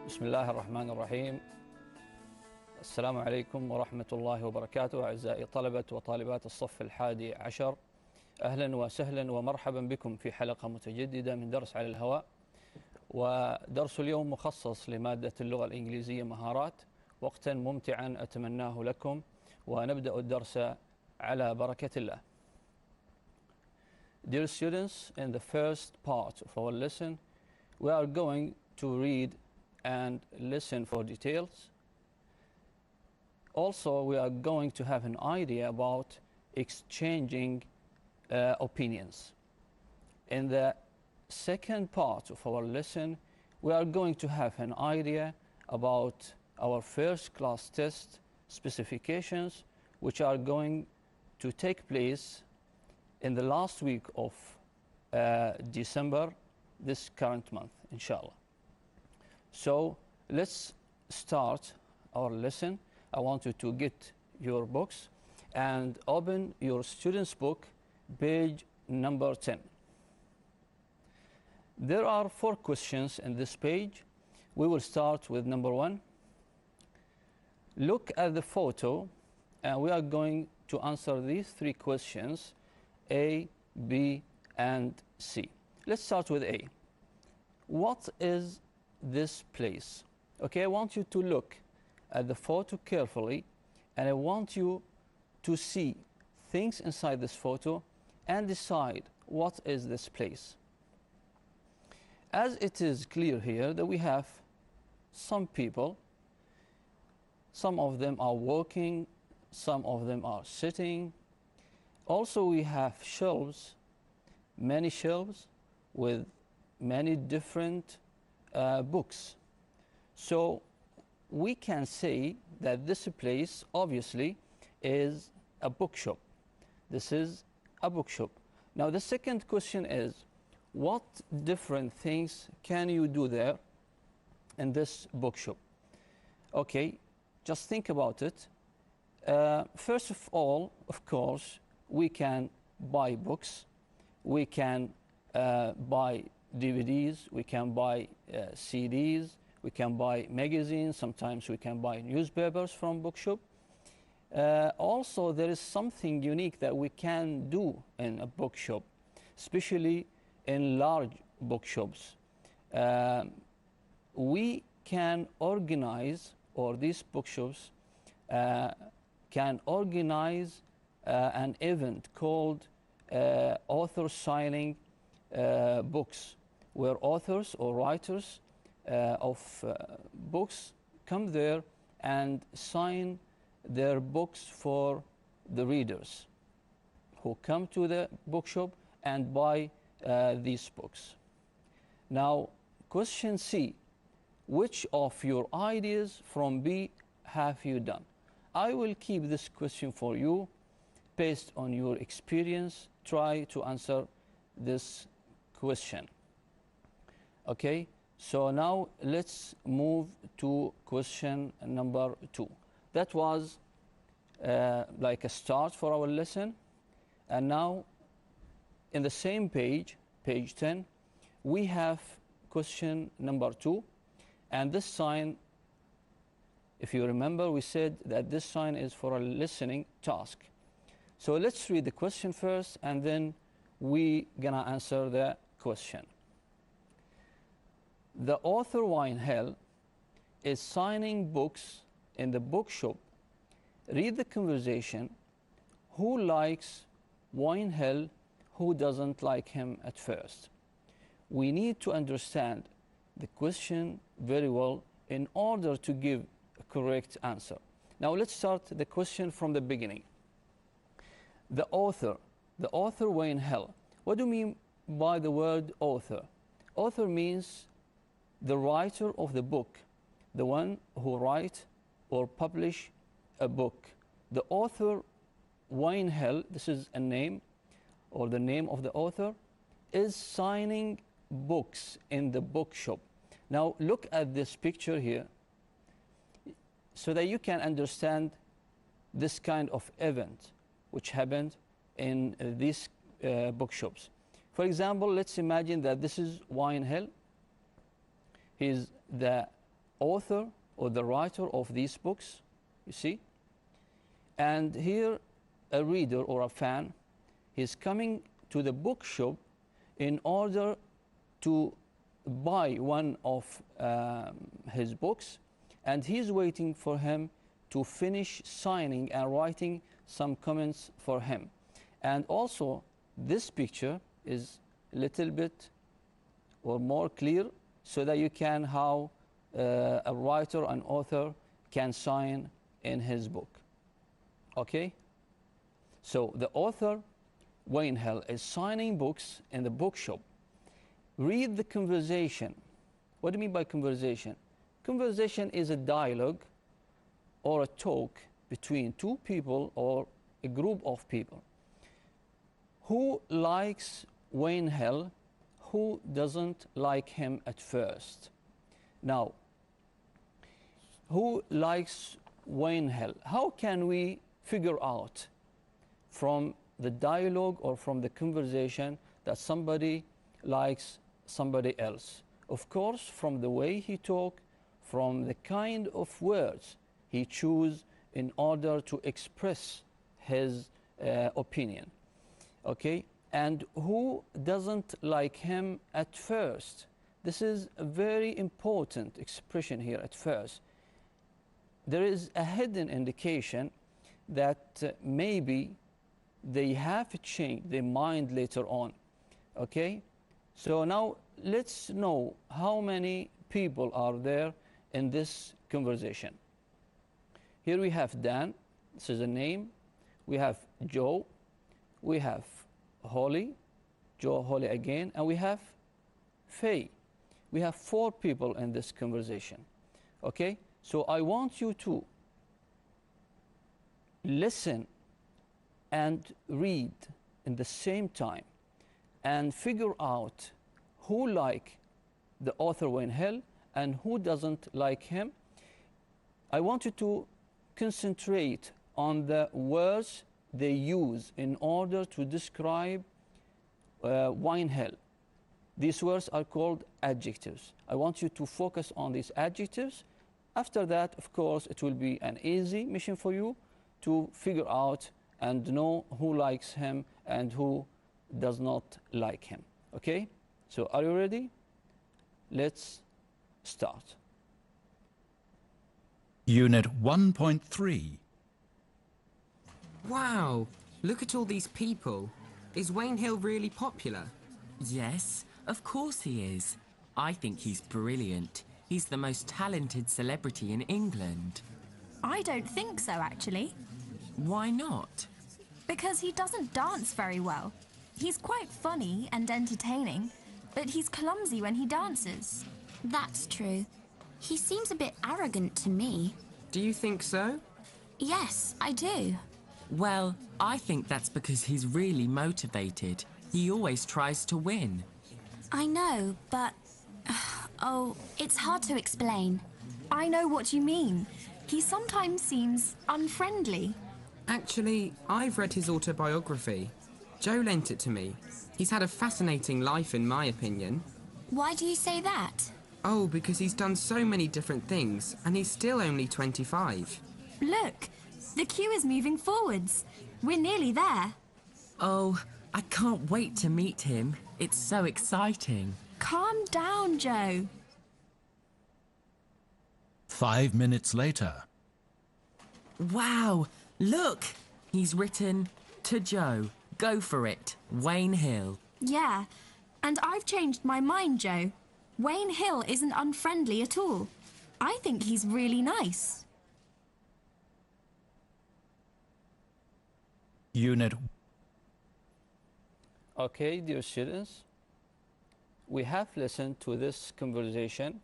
بسم الله الرحمن الرحيم. السلام عليكم ورحمة الله وبركاته. أعزائي طلبة وطالبات الصف الحادي عشر، أهلا وسهلا ومرحبا بكم في حلقة متجددة من درس على الهواء. ودرس اليوم مخصص لمادة اللغة الإنجليزية مهارات، وقتا ممتعا أتمناه لكم، ونبدأ الدرس على بركة الله. Dear students, in the first part of our lesson, we are going to read and listen for details. Also, we are going to have an idea about exchanging opinions. In the second part of our lesson, we are going to have an idea about our first class test specifications, which are going to take place in the last week of December, this current month, inshallah. So let's start our lesson. I want you to get your books and open your student's book, page number 10. There are 4 questions in this page. We will start with number 1. Look at the photo, and we are going to answer these 3 questions, A, B, and C. Let's start with A. What is this place? Okay, I want you to look at the photo carefully, and I want you to see things inside this photo and decide what is this place. As it is clear here that we have some people, some of them are walking, some of them are sitting. Also, we have shelves, many shelves with many different books. So we can say that this place obviously is a bookshop. This is a bookshop. Now the second question is, what different things can you do there in this bookshop? Okay, just think about it. First of all, of course, we can buy books, we can buy DVDs, we can buy CDs, we can buy magazines, sometimes we can buy newspapers from bookshop. Also, there is something unique that we can do in a bookshop, especially in large bookshops. We can organize, or these bookshops can organize an event called author signing books, where authors or writers of books come there and sign their books for the readers who come to the bookshop and buy these books. Now, question C, which of your ideas from B have you done? I will keep this question for you based on your experience. Try to answer this question. Okay, so now let's move to question number 2. That was like a start for our lesson. And now in the same page, page 10, we have question number 2. And this sign, if you remember, we said that this sign is for a listening task. So let's read the question first, and then we gonna answer the question. The author Wine is signing books in the bookshop. Read the conversation. Who likes Wine? Who doesn't like him at first? We need to understand the question very well in order to give a correct answer. Now let's start the question from the beginning. The author Wayne Hill. What do you mean by the word author? Author means the writer of the book, the one who write or publish a book. The author Wayne Hill, this is a name or the name of the author, is signing books in the bookshop. Now look at this picture here so that you can understand this kind of event which happened in these bookshops. For example, let's imagine that this is Wine. He's the author or the writer of these books, you see. And here a reader or a fan is coming to the bookshop in order to buy one of his books, and he's waiting for him to finish signing and writing some comments for him. And also this picture is a little bit or more clear so that you can how a writer, an author can sign in his book. Okay? So the author, Wayne Hill, is signing books in the bookshop. Read the conversation. What do you mean by conversation? Conversation is a dialogue or a talk between two people or a group of people. Who likes Wayne Hill? Who doesn't like him at first? Now, who likes Wayne Hill? How can we figure out from the dialogue or from the conversation that somebody likes somebody else? Of course, from the way he talks, from the kind of words he chooses in order to express his opinion. Okay? And who doesn't like him at first? This is a very important expression here, at first. There is a hidden indication that maybe they have changed their mind later on. Okay? So now let's know how many people are there in this conversation. Here we have Dan, this is a name. We have Joe, we have Holly, Joe, Holly again, and we have Faye. We have 4 people in this conversation. Okay? So I want you to listen and read in the same time and figure out who like the author Wayne Hill and who doesn't like him. I want you to concentrate on the words they use in order to describe Wayne Hill. These words are called adjectives. I want you to focus on these adjectives. After that, of course, it will be an easy mission for you to figure out and know who likes him and who does not like him. Okay? So are you ready? Let's start. Unit 1.3. Wow, look at all these people. Is Wayne Hill really popular? Yes, of course he is. I think he's brilliant. He's the most talented celebrity in England. I don't think so, actually. Why not? Because he doesn't dance very well. He's quite funny and entertaining, but he's clumsy when he dances. That's true. He seems a bit arrogant to me. Do you think so? Yes, I do. Well, I think that's because he's really motivated. He always tries to win. I know, but... oh, it's hard to explain. I know what you mean. He sometimes seems unfriendly. Actually, I've read his autobiography. Joe lent it to me. He's had a fascinating life, in my opinion. Why do you say that? Oh, because he's done so many different things, and he's still only 25. Look, the queue is moving forwards. We're nearly there. Oh, I can't wait to meet him. It's so exciting. Calm down, Joe. 5 minutes later. Wow, look! He's written, "To Joe, go for it, Wayne Hill." Yeah, and I've changed my mind, Joe. Wayne Hill isn't unfriendly at all. I think he's really nice. Unit. Okay, dear students, we have listened to this conversation,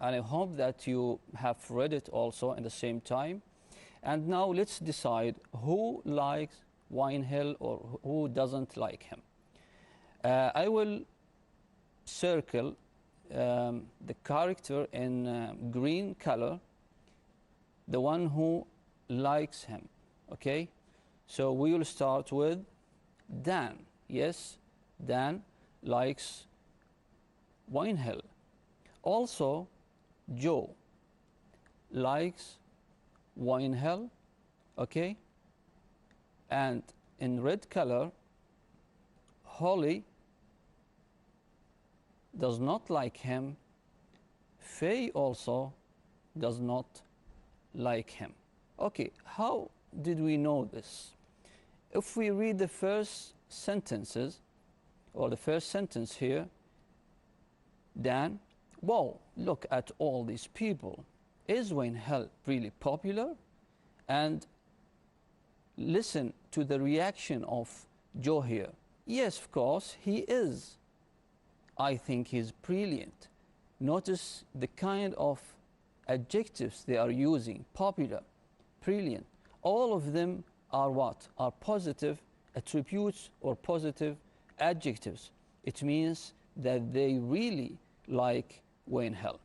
and I hope that you have read it also in the same time. And now let's decide who likes Wayne Hill or who doesn't like him. I will circle the character in green color, the one who likes him. Okay? So we will start with Dan. Yes, Dan likes Wayne Hill. Also, Joe. likes Wayne Hill, okay? And in red color, Holly does not like him. Faye also does not like him. Okay, how did we know this? If we read the first sentences, or the first sentence here, Dan, wow, look at all these people. Is Wayne Hill really popular? And listen to the reaction of Joe here. Yes, of course, he is. I think he's brilliant. Notice the kind of adjectives they are using. Popular, brilliant. All of them are what? Are positive attributes or positive adjectives. It means that they really like Wayne Hill.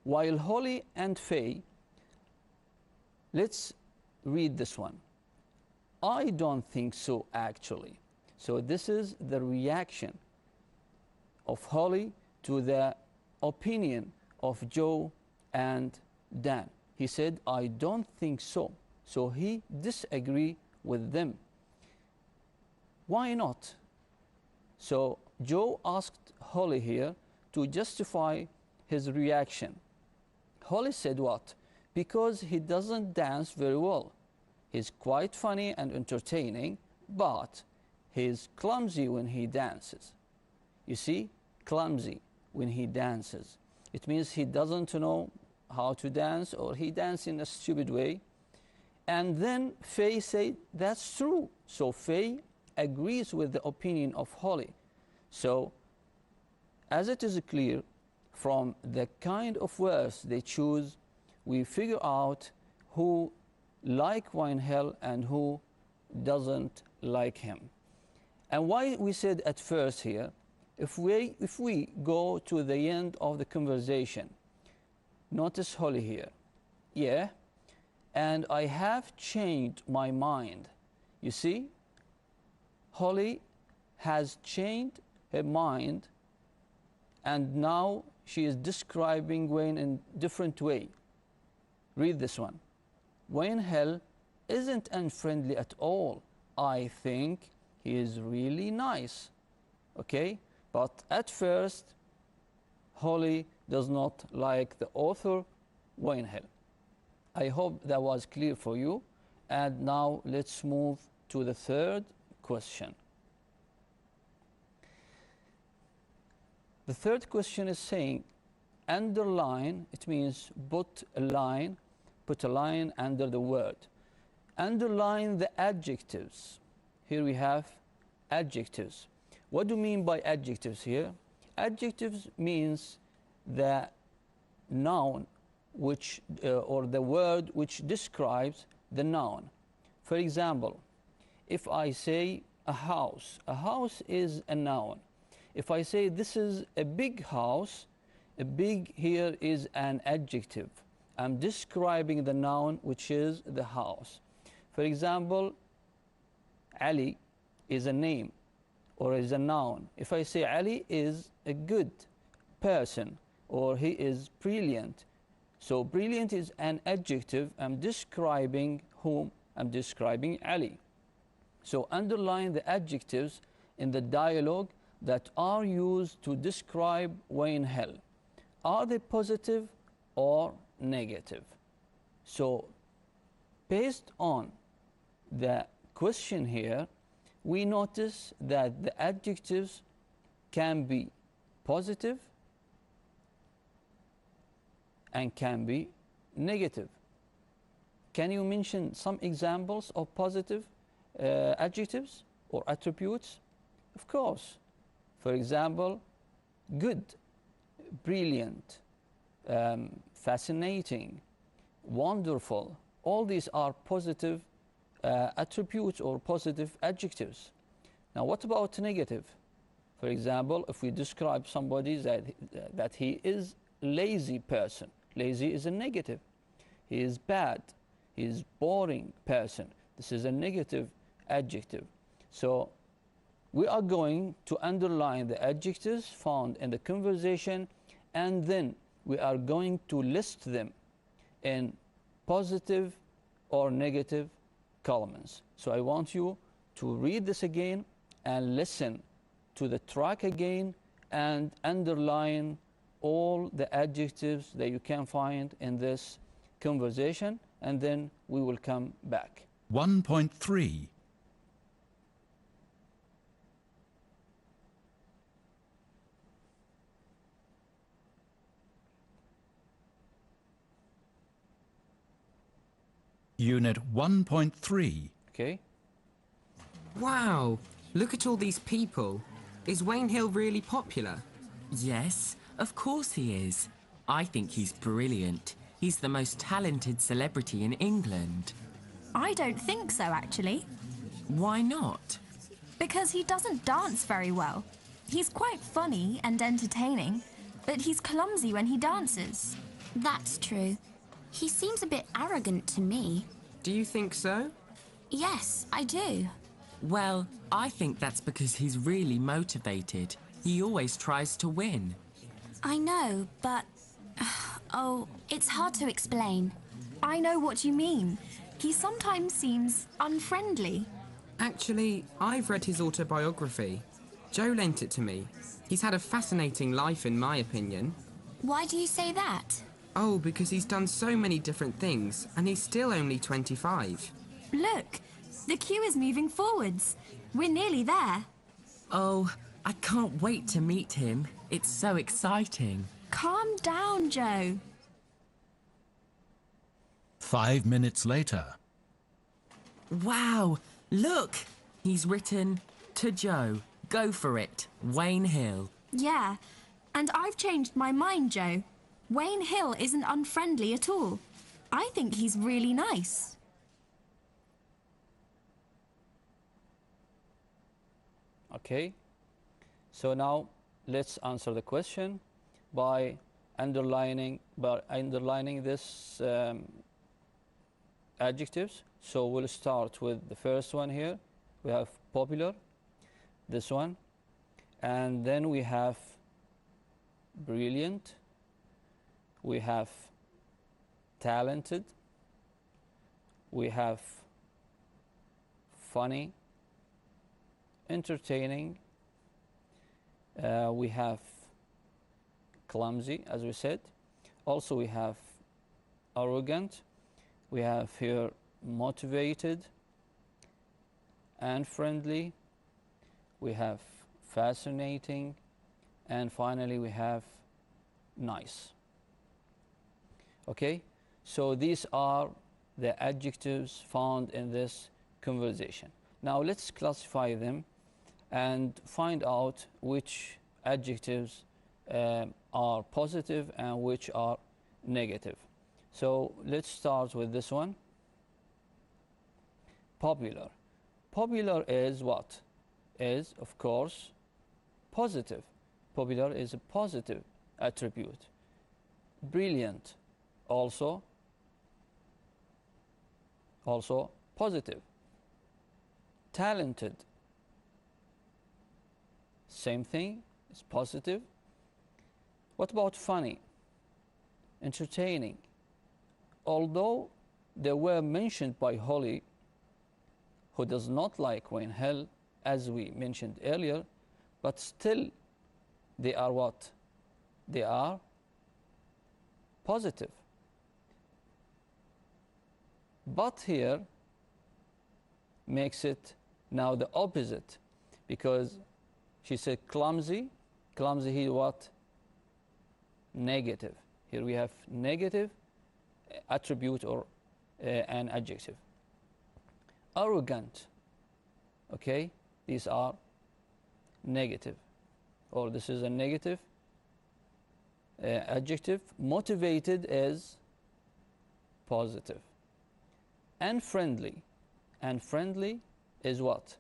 While Holly and Faye, let's read this one. I don't think so, actually. So this is the reaction of Holly to the opinion of Joe and Dan. He said, I don't think so. So he disagreed with them. Why not? So Joe asked Holly here to justify his reaction. Holly said what? Because he doesn't dance very well. He's quite funny and entertaining, but he's clumsy when he dances. You see, clumsy when he dances. It means he doesn't know how to dance, or he dances in a stupid way. And then Faye said, that's true. So Faye agrees with the opinion of Holly. So, as it is clear from the kind of words they choose, we figure out who like Wayne Hill and who doesn't like him. And why we said at first here, if we go to the end of the conversation, notice Holly here. Yeah, and I have changed my mind. You see, Holly has changed her mind, and now she is describing Wayne in a different way. Read this one. Wayne Hill isn't unfriendly at all. I think he is really nice. Okay? But at first, Holly does not like the author, Wayne Hill. I hope that was clear for you. And now let's move to the third question. The third question is saying, underline, it means put a line under the word. Underline the adjectives. Here we have adjectives. What do you mean by adjectives here? Adjectives means the noun which, or the word which describes the noun. For example, if I say a house is a noun. If I say this is a big house, a big here is an adjective. I'm describing the noun which is the house. For example, Ali is a name or is a noun. If I say Ali is a good person or he is brilliant, so brilliant is an adjective. I'm describing whom? I'm describing Ali. So underline the adjectives in the dialogue that are used to describe Wayne Hill. Are they positive or negative? So based on the question here, we notice that the adjectives can be positive and can be negative. Can you mention some examples of positive adjectives or attributes? Of course. For example, good, brilliant, fascinating, wonderful. All these are positive attributes or positive adjectives. Now, what about negative? For example, if we describe somebody that he is lazy person, lazy is a negative. He is bad, he is boring person. This is a negative adjective. So we are going to underline the adjectives found in the conversation, and then we are going to list them in positive or negative columns. So I want you to read this again and listen to the track again and underline all the adjectives that you can find in this conversation, and then we will come back. 1.3. Unit 1.3. Okay? Wow, look at all these people. Is Wayne Hill really popular? Yes, of course he is. I think he's brilliant. He's the most talented celebrity in England. I don't think so, actually. Why not? Because he doesn't dance very well. He's quite funny and entertaining, but he's clumsy when he dances. That's true. He seems a bit arrogant to me. Do you think so? Yes, I do. Well, I think that's because he's really motivated. He always tries to win. I know, but... oh, it's hard to explain. I know what you mean. He sometimes seems unfriendly. Actually, I've read his autobiography. Joe lent it to me. He's had a fascinating life, in my opinion. Why do you say that? Oh, because he's done so many different things, and he's still only 25. Look, the queue is moving forwards. We're nearly there. Oh, I can't wait to meet him. It's so exciting. Calm down, Joe. 5 minutes later. Wow, look! He's written, "To Joe, go for it, Wayne Hill." Yeah, and I've changed my mind, Joe. Wayne Hill isn't unfriendly at all. I think he's really nice. Okay, so now let's answer the question by underlining this adjectives. So we'll start with the first one here. We have popular, this one, and then we have brilliant, we have talented, we have funny, entertaining, we have clumsy, as we said. Also we have arrogant, we have here motivated and friendly, we have fascinating, and finally we have nice. Okay, so these are the adjectives found in this conversation. Now let's classify them and find out which adjectives are positive and which are negative. So let's start with this one. Popular. Popular is what? Is, of course, positive. Popular is a positive attribute. Brilliant, also positive. Talented, same thing, it's positive. What about funny? Entertaining. Although they were mentioned by Holly, who does not like Wayne Hill, as we mentioned earlier, but still they are what? They are positive. But here makes it now the opposite, because she said clumsy. Clumsy here what? Negative. Here we have negative attribute or an adjective. Arrogant. Okay, these are negative, or this is a negative adjective. Motivated is positive. And friendly. And friendly is what?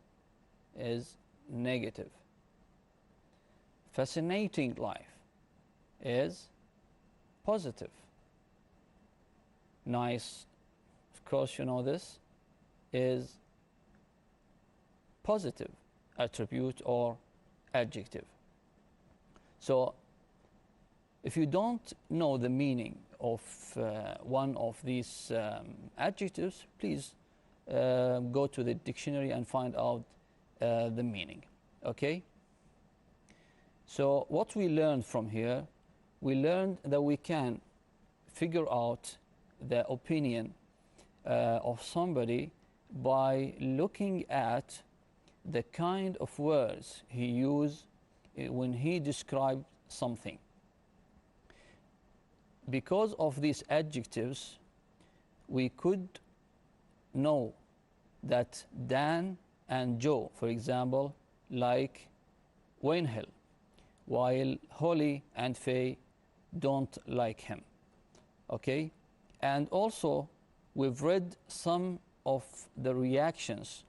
Is negative. Fascinating life is positive. Nice, of course you know this, is positive attribute or adjective. So If you don't know the meaning of one of these adjectives, please go to the dictionary and find out the meaning. Okay? So what we learned from here, we learned that we can figure out the opinion of somebody by looking at the kind of words he used when he described something. Because of these adjectives, we could know that Dan and Joe, for example, like Wayne Hill, while Holly and Faye don't like him. Okay? And also, we've read some of the reactions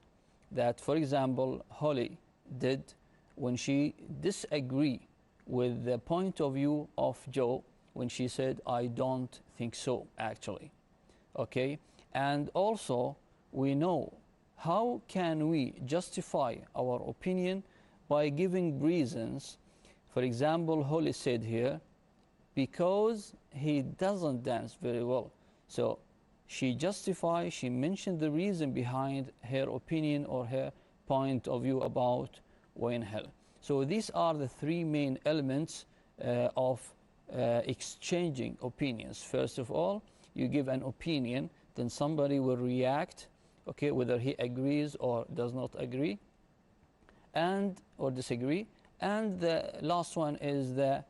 that, for example, Holly did when she disagreed with the point of view of Joe, when she said, I don't think so, actually. Okay? And also, we know how can we justify our opinion by giving reasons. For example, Holly said here, because he doesn't dance very well. So she justified, she mentioned the reason behind her opinion or her point of view about Wayne Hill. So these are the three main elements of exchanging opinions. First of all, you give an opinion, then somebody will react, okay, whether he agrees or does not agree, and or disagree. And the last one is the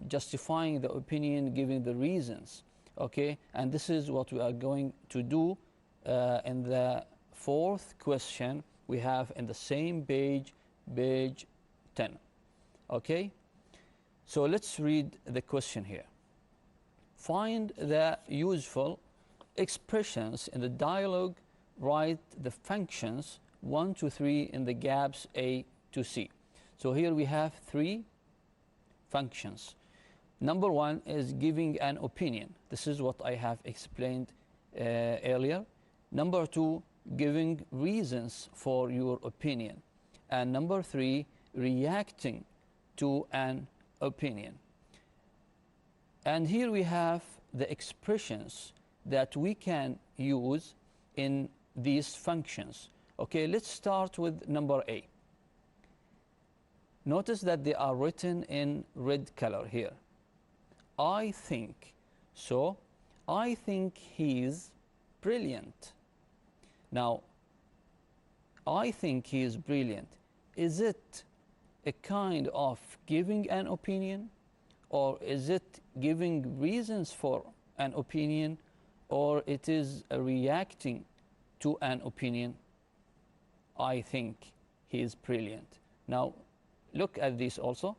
justifying the opinion, giving the reasons. Okay, and this is what we are going to do in the fourth question we have in the same page, page 10. Okay, so let's read the question here. Find the useful expressions in the dialogue. Write the functions 1 to 3 in the gaps A to C. So here we have 3 functions. Number 1 is giving an opinion. This is what I have explained earlier. Number 2, giving reasons for your opinion. And number 3, reacting to an opinion. And here we have the expressions that we can use in these functions. Okay, let's start with number A. Notice that they are written in red color here. I think. So, I think he's brilliant. Now, I think he is brilliant. Is it a kind of giving an opinion? Or is it giving reasons for an opinion? Or it is reacting to an opinion? I think he is brilliant. Now, look at this also,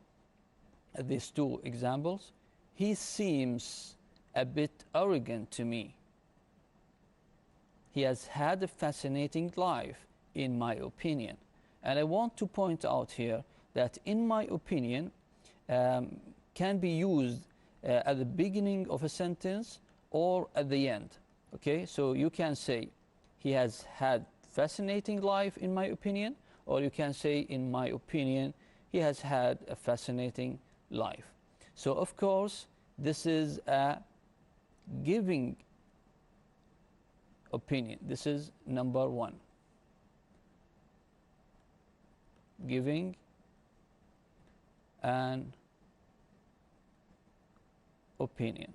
at these 2 examples. He seems a bit arrogant to me. He has had a fascinating life, in my opinion. And I want to point out here that in my opinion can be used at the beginning of a sentence or at the end. Okay, so you can say he has had fascinating life, in my opinion, or you can say, in my opinion, he has had a fascinating life. So of course, this is a giving opinion. This is number 1. Giving an opinion.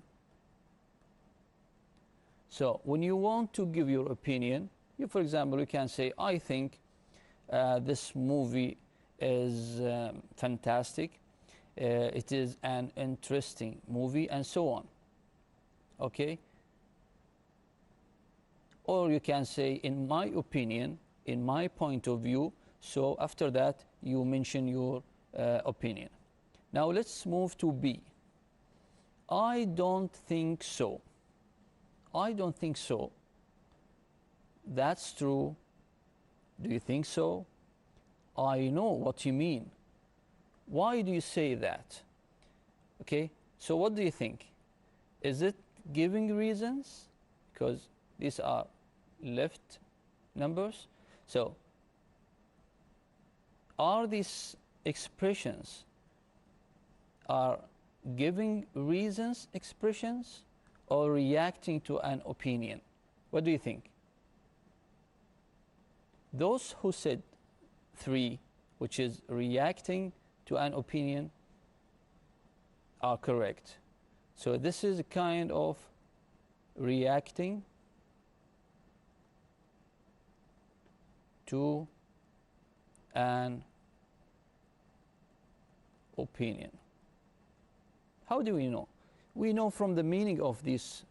So when you want to give your opinion, you, for example, you can say, I think this movie is fantastic. It is an interesting movie, and so on. Okay? Or you can say, in my opinion, in my point of view. So after that, you mention your opinion. Now let's move to B. I don't think so. I don't think so. That's true. Do you think so? I know what you mean. Why do you say that? Okay, so what do you think? Is it giving reasons? Because these are left numbers. So, are these expressions are giving reasons, expressions, or reacting to an opinion? What do you think? Those who said 3, which is reacting to an opinion, are correct. So this is a kind of reacting to an opinion. How do we know? We know from the meaning of these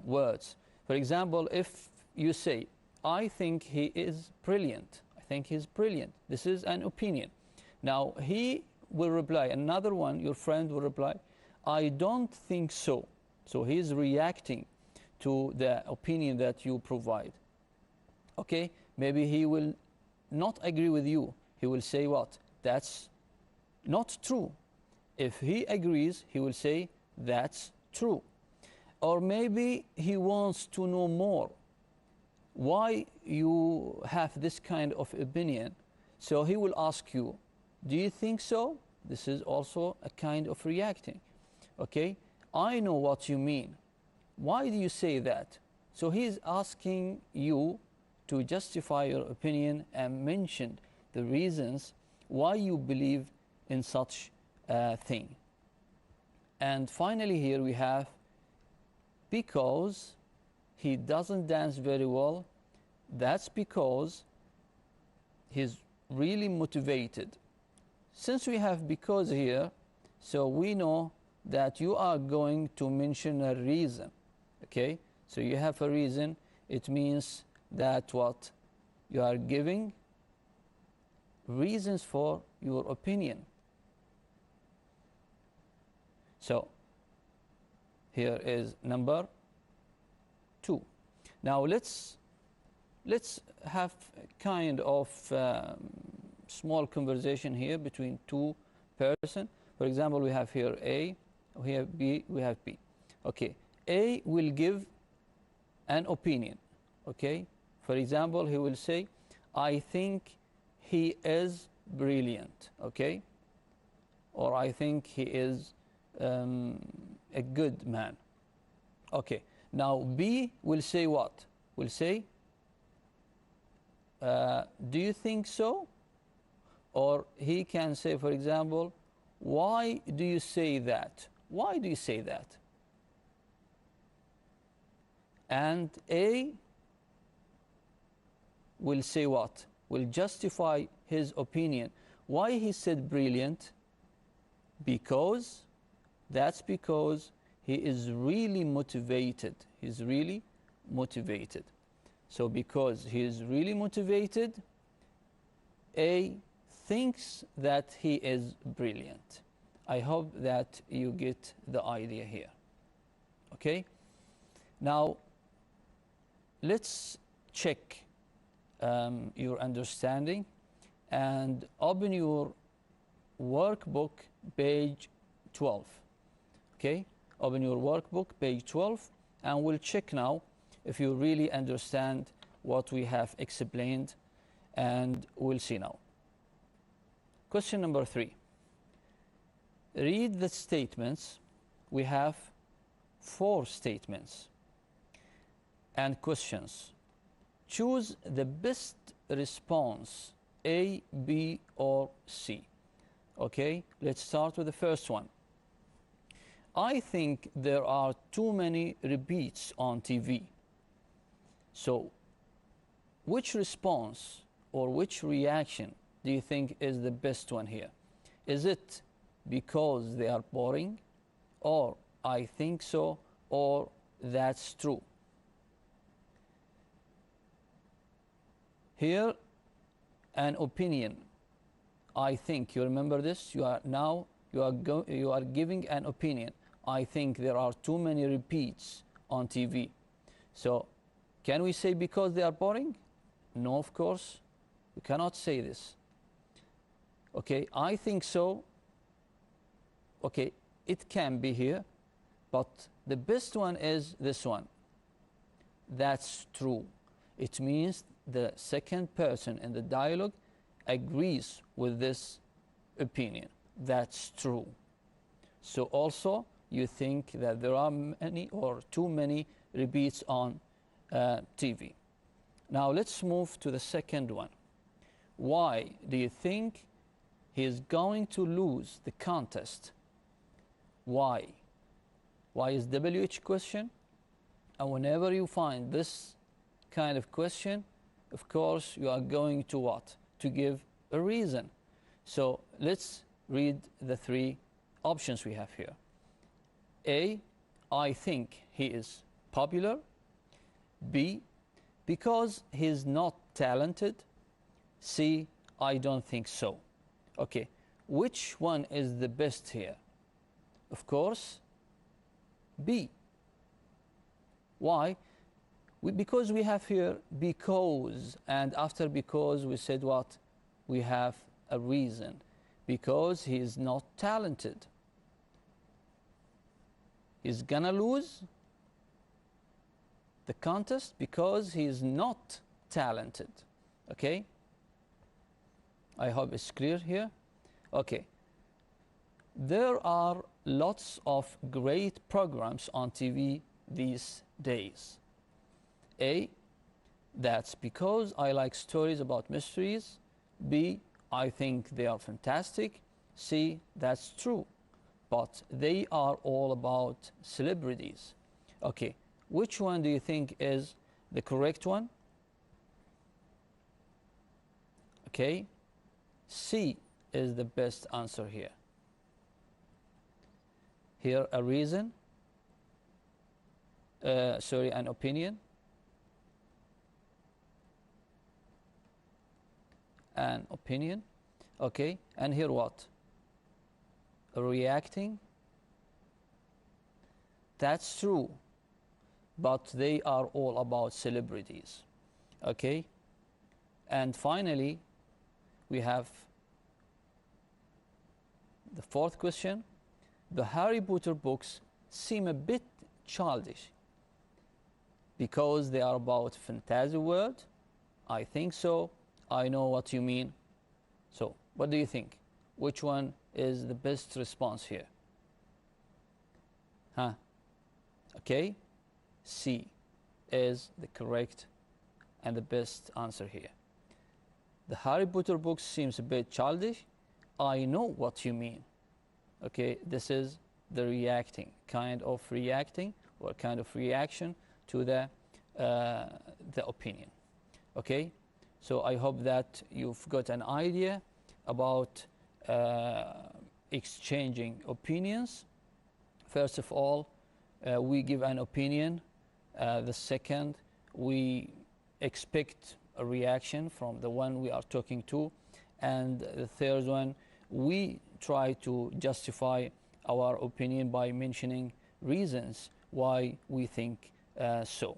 words. For example, if you say, I think he is brilliant. I think he's brilliant. This is an opinion. Now, he will reply, another one, your friend will reply, I don't think so. So he is reacting to the opinion that you provide. Okay? Maybe he will not agree with you. He will say what? That's not true. If he agrees, he will say that's true. Or maybe he wants to know more why you have this kind of opinion. So he will ask you, do you think so? This is also a kind of reacting. Okay? I know what you mean. Why do you say that? So he is asking you to justify your opinion and mention the reasons why you believe in such a thing. And finally here we have, because he doesn't dance very well, that's because he's really motivated. Since we have because here, so we know that you are going to mention a reason. Okay? So you have a reason. It means that what? You are giving reasons for your opinion. So here is number 2. Now let's have a kind of small conversation here between two persons. For example, we have here A, we have B, we have B. Okay, A will give an opinion. Okay, for example, he will say, I think he is brilliant. Okay, or I think he is a good man. Okay, now B will say what? Will say, do you think so? Or he can say, for example, why do you say that? Why do you say that? And A will say what? Will justify his opinion. Why he said brilliant? Because, that's because he is really motivated. He's really motivated. So because he is really motivated, A thinks that he is brilliant. I hope that you get the idea here. Okay? Now, let's check your understanding and open your workbook, page 12. Okay? Open your workbook, page 12, and we'll check now if you really understand what we have explained, and we'll see now. Question number 3. Read the statements. We have 4 statements and questions. Choose the best response, A, B, or C. Okay, let's start with the first one. I think there are too many repeats on TV. So, which response or which reaction do you think is the best one here? Is it because they are boring, or I think so, or that's true? Here, an opinion. I think, you remember this? You are giving an opinion. I think there are too many repeats on TV. So, can we say because they are boring? No, of course. We cannot say this. Okay, I think so. Okay, it can be here, but the best one is this one. That's true. It means the second person in the dialogue agrees with this opinion. That's true. So also you think that there are many or too many repeats on TV. Now let's move to the second one. Why do you think he is going to lose the contest? Why? Why is WH question? And whenever you find this kind of question, of course, you are going to what? To give a reason. So let's read the three options we have here. A, I think he is popular. B, because he's not talented. C, I don't think so. Okay, which one is the best here? Of course, B. Why? Because we have here because, and after because we said what? We have a reason. Because he is not talented. He's gonna lose the contest because he is not talented. Okay? I hope it's clear here. Okay. There are lots of great programs on TV these days. A, that's because I like stories about mysteries. B, I think they are fantastic. C, that's true, but they are all about celebrities. Okay, which one do you think is the correct one? Okay, C is the best answer here. Here a reason, an opinion, an opinion, okay, and here what? Reacting. That's true, but they are all about celebrities, okay. And finally, we have the fourth question. The Harry Potter books seem a bit childish because they are about fantasy world. I think so. I know what you mean. So, what do you think? Which one is the best response here? Huh? Okay. C is the correct and the best answer here. The Harry Potter books seems a bit childish. I know what you mean. Okay, this is the reacting, kind of reacting or kind of reaction to the opinion. Okay, so I hope that you've got an idea about exchanging opinions. First of all, we give an opinion. The second, we expect a reaction from the one we are talking to. And the third one, we try to justify our opinion by mentioning reasons why we think so.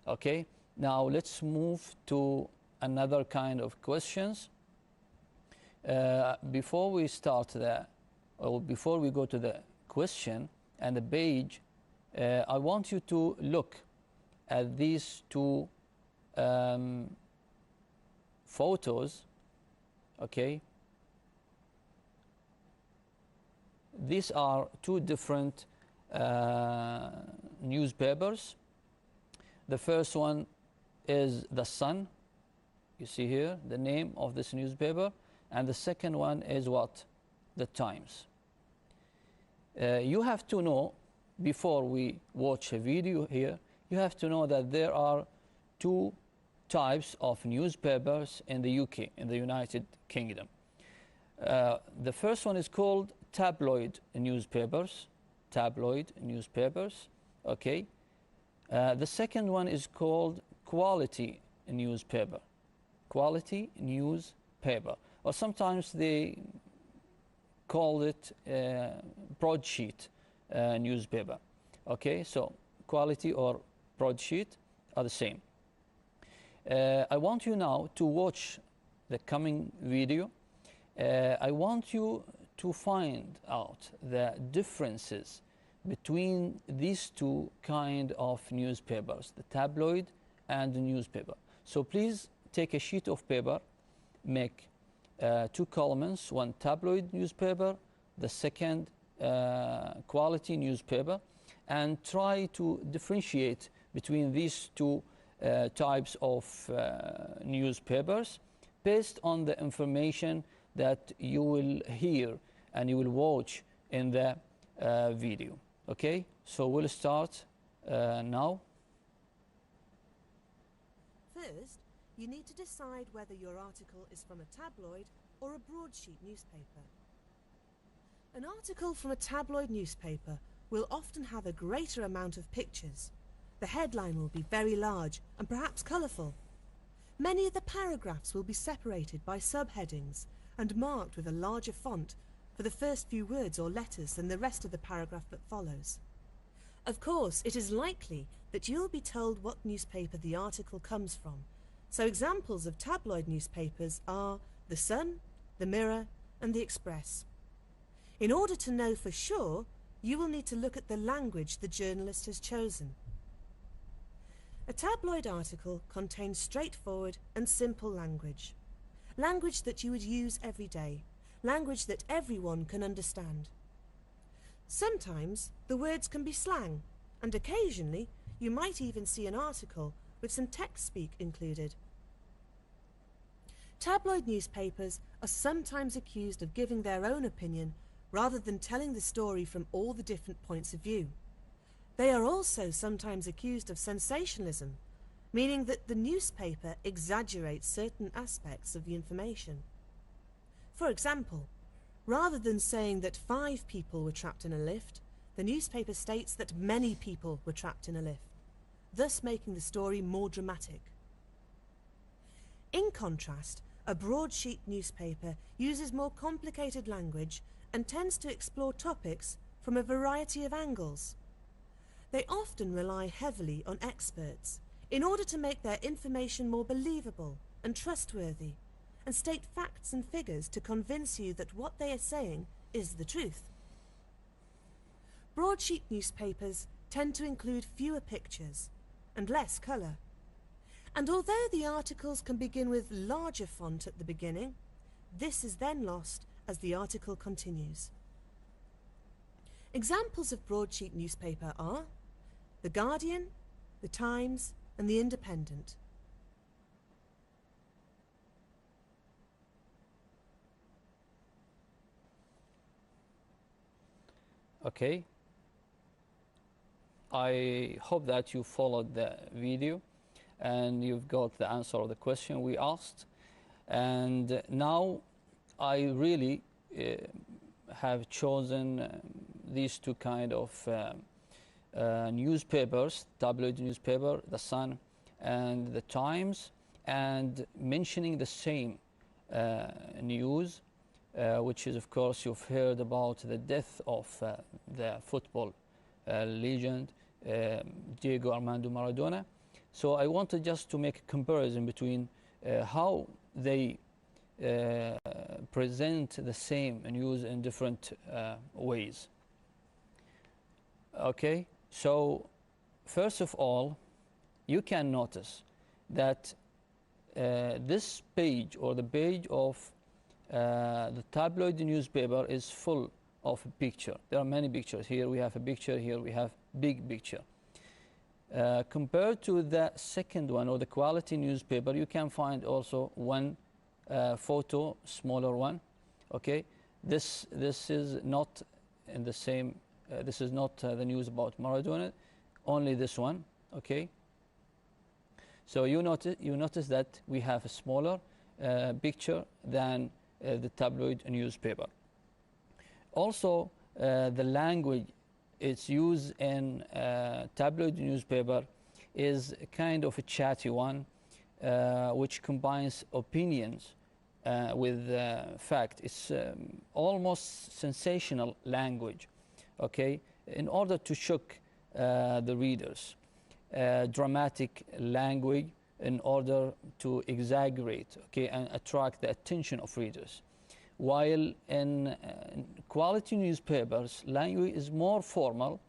Okay, now let's move to another kind of questions. Before we start before we go to the question and the page, I want you to look at these two photos. Okay, these are two different newspapers. The first one is The Sun. You see here the name of this newspaper. And the second one is what? The Times. You have to know, before we watch a video here, you have to know that there are two types of newspapers in the UK, in the United Kingdom. The first one is called tabloid newspapers. Tabloid newspapers, okay. The second one is called quality newspaper. Quality newspaper. Or sometimes they call it broadsheet newspaper. Okay, so quality or broadsheet are the same. I want you now to watch the coming video. I want you to find out the differences between these two kind of newspapers, the tabloid and the newspaper. So please take a sheet of paper, make two columns, one tabloid newspaper, the second quality newspaper, and try to differentiate between these two types of newspapers based on the information that you will hear and you will watch in the video. Okay, so we'll start now. First, you need to decide whether your article is from a tabloid or a broadsheet newspaper. An article from a tabloid newspaper will often have a greater amount of pictures. The headline will be very large and perhaps colourful. Many of the paragraphs will be separated by subheadings and marked with a larger font for the first few words or letters than the rest of the paragraph that follows. Of course, it is likely that you'll be told what newspaper the article comes from, so examples of tabloid newspapers are The Sun, The Mirror and The Express. In order to know for sure, you will need to look at the language the journalist has chosen. A tabloid article contains straightforward and simple language. Language that you would use every day. Language that everyone can understand. Sometimes the words can be slang, and occasionally you might even see an article with some text speak included. Tabloid newspapers are sometimes accused of giving their own opinion rather than telling the story from all the different points of view. They are also sometimes accused of sensationalism, meaning that the newspaper exaggerates certain aspects of the information. For example, rather than saying that 5 people were trapped in a lift, the newspaper states that many people were trapped in a lift, thus making the story more dramatic. In contrast, a broadsheet newspaper uses more complicated language and tends to explore topics from a variety of angles. They often rely heavily on experts in order to make their information more believable and trustworthy, and state facts and figures to convince you that what they are saying is the truth. Broadsheet newspapers tend to include fewer pictures and less colour. And although the articles can begin with larger font at the beginning, this is then lost as the article continues. Examples of broadsheet newspaper are The Guardian, The Times and The Independent. Okay, I hope that you followed the video and you've got the answer of the question we asked. And now I really have chosen these two kind of newspapers, tabloid newspaper, The Sun and The Times, and mentioning the same news, which is, of course, you've heard about the death of the football legend Diego Armando Maradona. So I wanted just to make a comparison between how they present the same news in different ways. Okay, so first of all, you can notice that this page, or the page of the tabloid newspaper, is full of picture. There are many pictures. Here we have a picture, here we have big picture. Compared to the second one, or the quality newspaper, you can find also one photo, smaller one. Okay, this is not in the same. This is not the news about Maradona. Only this one. Okay. So you notice that we have a smaller picture than the tabloid newspaper. Also, the language it's used in tabloid newspaper is kind of a chatty one, which combines opinions with fact. It's almost sensational language, okay, in order to shock the readers. Dramatic language in order to exaggerate, okay, and attract the attention of readers. While in quality newspapers, language is more formal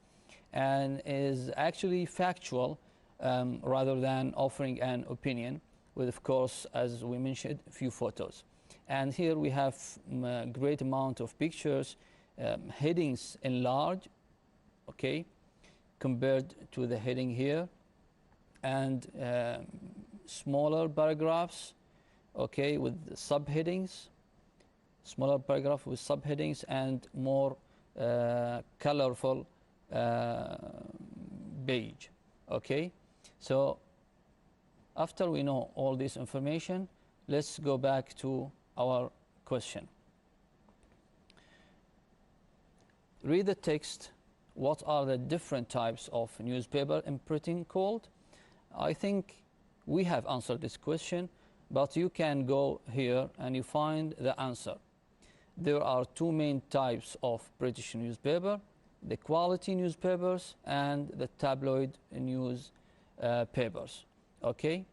and is actually factual rather than offering an opinion with, of course, as we mentioned, a few photos. And here we have a great amount of pictures headings enlarged, okay, compared to the heading here, and smaller paragraphs, okay, with subheadings, smaller paragraph with subheadings, and more colorful page, okay. So after we know all this information, let's go back to our question. Read the text. What are the different types of newspaper imprinting called? I think we have answered this question, but you can go here and you find the answer. There are two main types of British newspaper: the quality newspapers and the tabloid news papers, okay.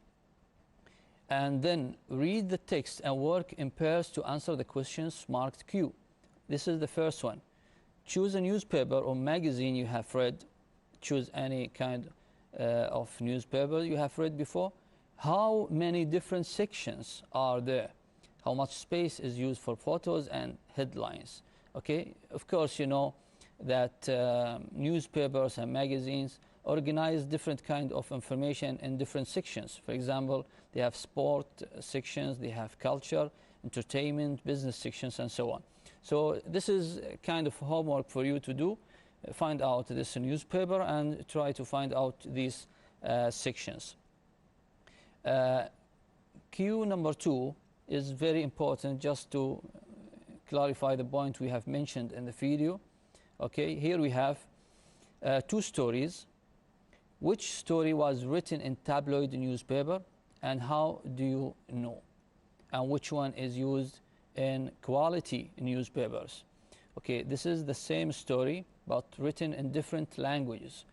And then read the text and work in pairs to answer the questions marked Q. This is the first one. Choose a newspaper or magazine you have read. Choose any kind of newspaper you have read before. How many different sections are there? How much space is used for photos and headlines? Okay, of course, you know that newspapers and magazines organize different kind of information in different sections. For example, they have sport sections, they have culture, entertainment, business sections, and so on. So this is kind of homework for you to do. Find out this newspaper and try to find out these sections. Q number 2 is very important, just to clarify the point we have mentioned in the video. Okay, here we have two stories. Which story was written in tabloid newspaper, and how do you know? And which one is used in quality newspapers? Okay, this is the same story but written in different languages.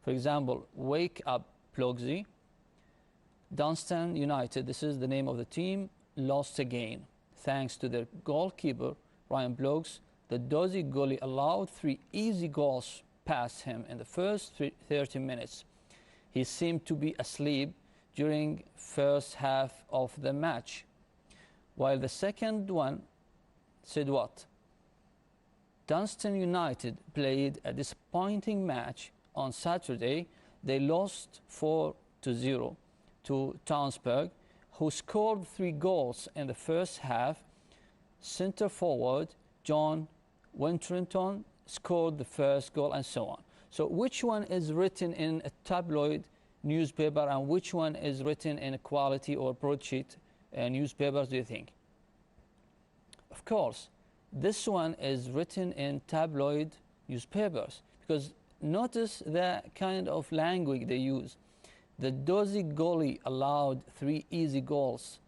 For example, Wake Up Plogsy, Dunstan United, this is the name of the team, lost again. Thanks to their goalkeeper, Ryan Bloggs, the Dozy goalie allowed 3 easy goals past him in the first 30 minutes. He seemed to be asleep during first half of the match. While the second one said what? Dunstan United played a disappointing match on Saturday. They lost 4-0 to Townsburg, who scored 3 goals in the first half. Centre forward John Winterington scored the first goal, and so on. So which one is written in a tabloid newspaper and which one is written in a quality or broadsheet newspapers, do you think? Of course, this one is written in tabloid newspapers, because notice the kind of language they use. The Dozy goalie allowed 3 easy goals.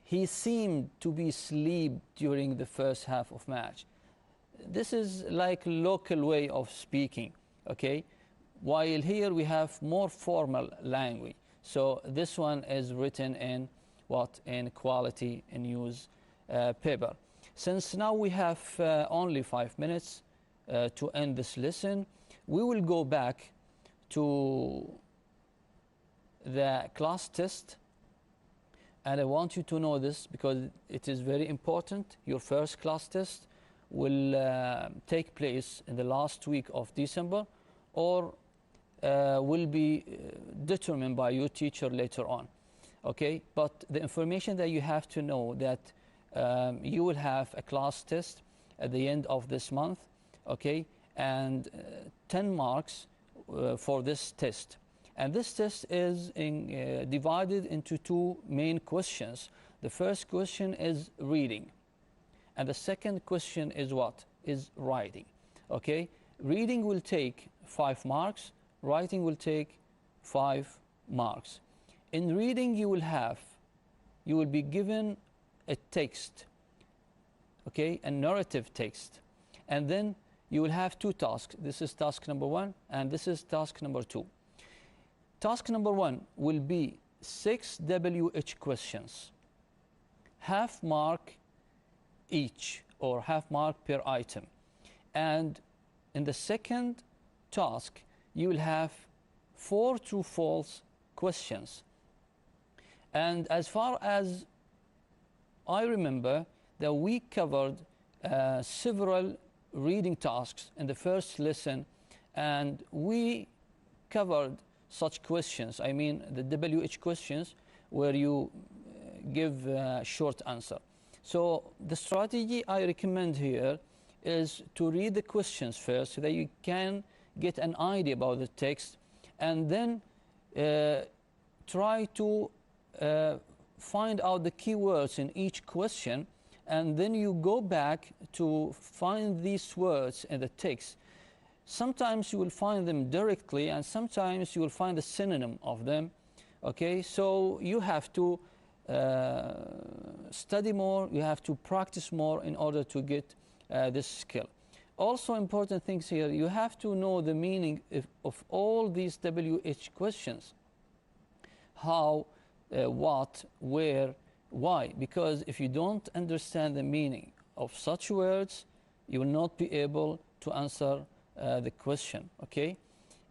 He seemed to be asleep during the first half of match. This is like local way of speaking, okay? While here we have more formal language. So this one is written in what? In quality news paper. Since now we have only 5 minutes to end this lesson, we will go back to the class test. And I want you to know this because it is very important. Your first class test will take place in the last week of December, or will be determined by your teacher later on. Okay, but the information that you have to know that you will have a class test at the end of this month, okay, and 10 marks for this test. And this test is divided into 2 main questions. The first question is reading, and the second question is what? Is writing. Okay, reading will take 5 marks, writing will take 5 marks. In reading you will be given a text, okay, a narrative text, and then you will have 2 tasks. This is task number 1 and this is task number 2. Task number 1 will be 6 WH questions, half mark each, or half mark per item. And in the second task you will have 4 true false questions. And as far as I remember, that we covered several reading tasks in the first lesson, and we covered such questions. I mean the WH questions where you give a short answer. So the strategy I recommend here is to read the questions first so that you can get an idea about the text, and then try to find out the keywords in each question, and then you go back to find these words in the text. Sometimes you will find them directly, and sometimes you will find a synonym of them. Okay, so you have to study more, you have to practice more in order to get this skill. Also important things here, you have to know the meaning of all these WH questions. How, what, where, why. Because if you don't understand the meaning of such words, you will not be able to answer the question, okay?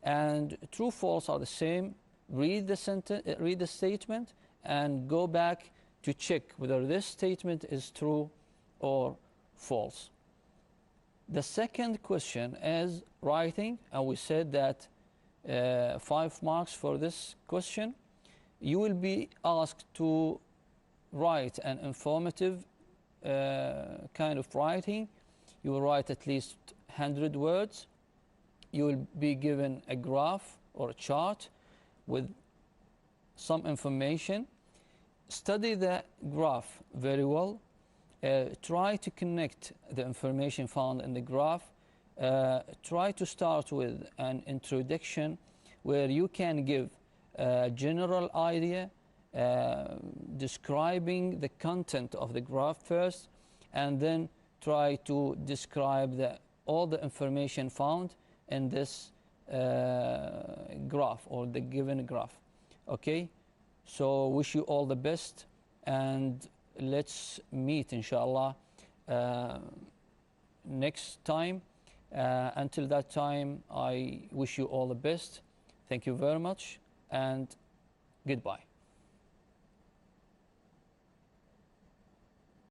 And true, false are the same. Read the statement and go back to check whether this statement is true or false. The second question is writing, and we said that 5 marks for this question. You will be asked to write an informative kind of writing. You will write at least 100 words. You will be given a graph or a chart with some information. Study the graph very well. Try to connect the information found in the graph. Try to start with an introduction where you can give a general idea, describing the content of the graph first, and then try to describe all the information found in this graph or the given graph. Okay, so wish you all the best, and let's meet inshallah next time. Until that time, I wish you all the best. Thank you very much, and goodbye.